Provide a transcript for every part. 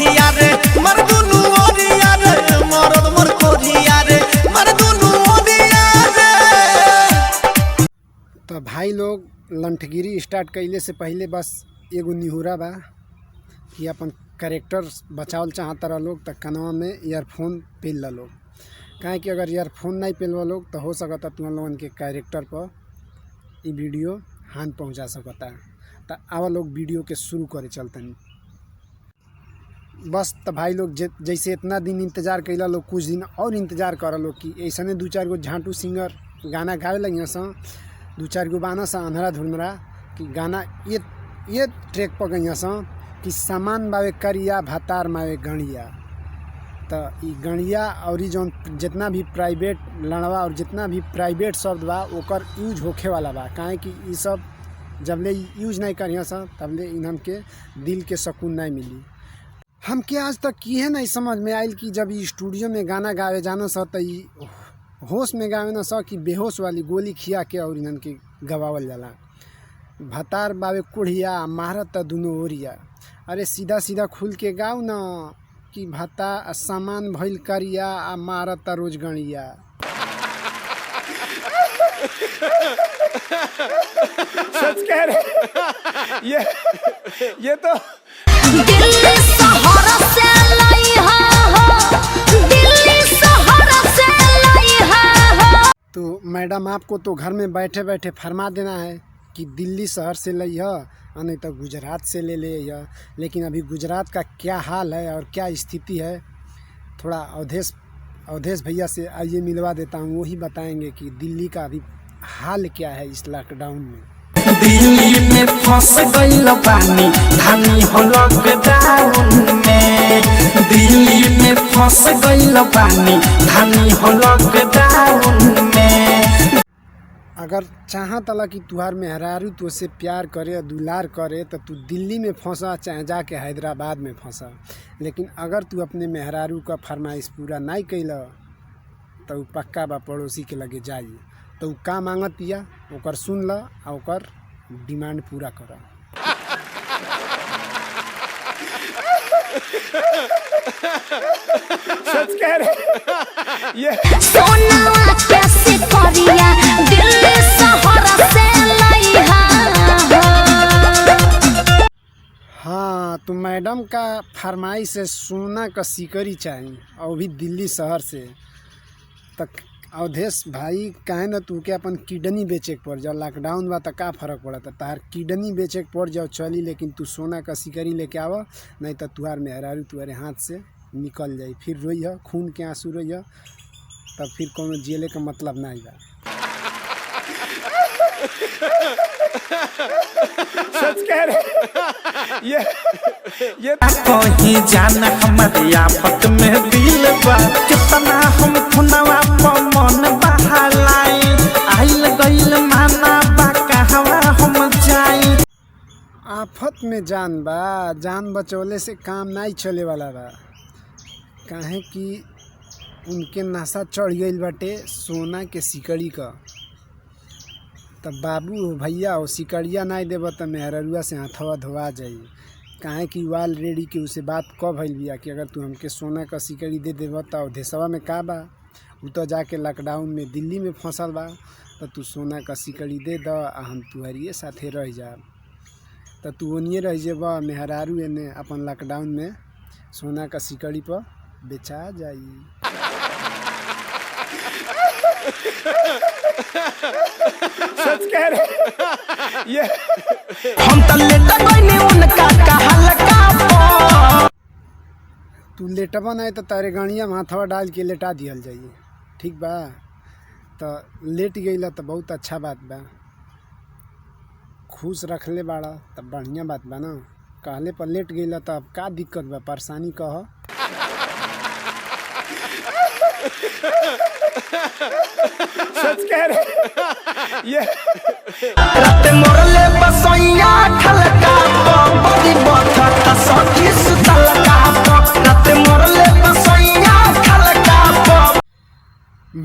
कोरिया रे मर दुनु ओरिया रे मरद मोर कोरिया रे मर दुनु ओरिया रे। तो भाई लोग लंठगिरी स्टार्ट कैले से पहले बस एगो निहुरा बा कि अपन कैरेक्टर बचावल चाहता रह लोग तो कनवा में ईयरफोन पेल लोग, काहे कि अगर ईयरफोन नहीं पेलवा लोग तो हो सकता तुम लोगन के कैरेक्टर पर ये वीडियो हानि पहुंचा सकता। तो आवा लोग वीडियो के शुरू करे चलतनी बस। तो भाई लोग जैसे इतना दिन इंतज़ार कैला लोग, कुछ दिन और इंतज़ार कर लोग कि ऐसा 2-4 गो झांटू सिंगर गाना गावे लगे सा, 2-4 गो बाना सा अंधरा धुंधरा कि गाना ये ट्रैक पर गई सा कि सामान बावे करिया भातार मावे गणिया। तो ये गणिया और जौन जितना भी प्राइवेट लड़वा और जितना भी प्राइवेट शब्द बा ओकर यूज होखे वाला बा, काहे कि ये सब जबले यूज नहीं करिया सा तबले इन्हन के दिल के सुकून नहीं मिली। हमके आज तक ये नहीं समझ में आयल कि जब ये स्टूडियो में गाना गावे जाना सा तो ये होश में गावे ना सा कि बेहोश वाली गोली खिया के और इन्हन के गवावल जाला। भतार बावे कुढ़िया मारत दुनो ओरिया, अरे सीधा सीधा खुल के गाओ ना कि भता सामान भइल करिया आ मारत रोज गणिया। सच कह रहे ये तो दिल्ली शहर से लाई हो, दिल्ली शहर से लाई हो। तो मैडम आपको तो घर में बैठे बैठे फरमा देना है कि दिल्ली शहर से लई है और नहीं तो गुजरात से ले है। लेकिन अभी गुजरात का क्या हाल है और क्या स्थिति है, थोड़ा अवधेश भैया से आइए मिलवा देता हूँ, वही बताएंगे कि दिल्ली का अभी हाल क्या है इस लॉकडाउन में। दिल्ली में फंस गइल पानी धानी हो लॉकडाउन में, दिल्ली में फंस गइल पानी धानी हो लॉकडाउन में। अगर चाहत अला कि तुहार मेहरारू तो से प्यार करे दुलार करे तो तू दिल्ली में फंसा चाहे जाके हैदराबाद में फंसा, लेकिन अगर तू अपने मेहरारू का फरमाइश पूरा नहीं कैल तो पक्का बा पड़ोसी के लगे जाई तो का मांगत पिया ओकर सुन ल आ ओकर डिमांड पूरा कर। सच कह रहे ये सोना कैसे करिया दिल्ली शहर से लाई हो। हाँ तो मैडम का फरमाइश से सोना का सिकरी चाहिए और भी दिल्ली शहर से। तक अवधेश भाई काहे न तू के अपन किडनी बेचे के पड़ जाओ, लॉकडाउन बा तो का फर्क पड़ता, तार किडनी बेचे के पड़ जाओ चली, लेकिन तू सोना का सिकरी लेके आव, नहीं तो तुहार मेहरारू तुम्हारे हाथ से निकल जाई, फिर रोई है खून के आंसू रोई है, तब फिर कोनो जेले का मतलब नहीं बा। सच कह रहे ये कहीं जाना हमारे आफत में दिल बा, कितना हम खुनवा पर मन बहालाई, आइल गइल माना बा कहवा हम जाई। आफत में जान बा, जान बचौले से काम नहीं चले वाला बा, काहे कि उनके नशा चढ़ गई बाटे सोना के सिकड़ी का। तब बाबू भैया हो सिकड़िया नहीं देव तो मेहररुआ से हथवा धोवा जाई, काहे कि वाल रेडी के उसे बात कब भइल बिया कि अगर तू हमके सोना का सिकड़ी दे देव तो अवधेशवा में का बा, उ तो जाके लॉकडाउन में दिल्ली में फंसल बा, तो तू सोना का सिकड़ी दे द आ हम तुहरिए साथे रह जा, तो तू ओनिए रह जेब, मेहरारू एने अपन लॉकडाउन में सोना का सिकड़ी पर बेचा जाई। सच कह रहे ये हम तो लेटा गइनी उनका कहलका पर। तू लेटबा नहीं तो तारे गणिया माथवा डाल के लेटा दिहल जाइए, ठीक बा। तो लेट गईला तो बहुत अच्छा बात बा, खुश रखले बाड़ा तब बढ़िया बात बा ना, कहले पर लेट गईला तो अब का दिक्कत बा, परेशानी कह। सच कह रहे ये रात मोरले बसैया खलका बड़ी बखत सखी सुतलका, रात मोरले बसैया खलका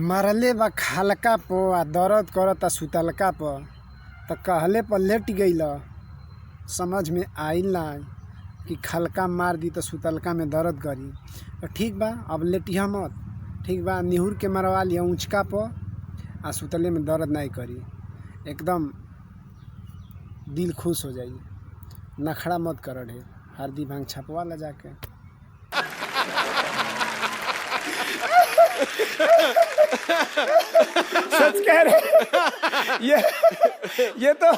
मरले बा खालका पो आ दर्द करता सुतलका पर, तो कहले पर लेट गईल, समझ में आइल ना कि खलका मार दी तो सुतलका में दर्द करी। तो ठीक बा, अब लेटिया मत, ठीक बा, निहुर के मरवा लिया ऊँचका पर आ सुतले में दर्द नहीं करी, एकदम दिल खुश हो जाई। नखड़ा मत कर ढेर, हल्दी भांग छपवा ला जाके। सच कह रहे ये तो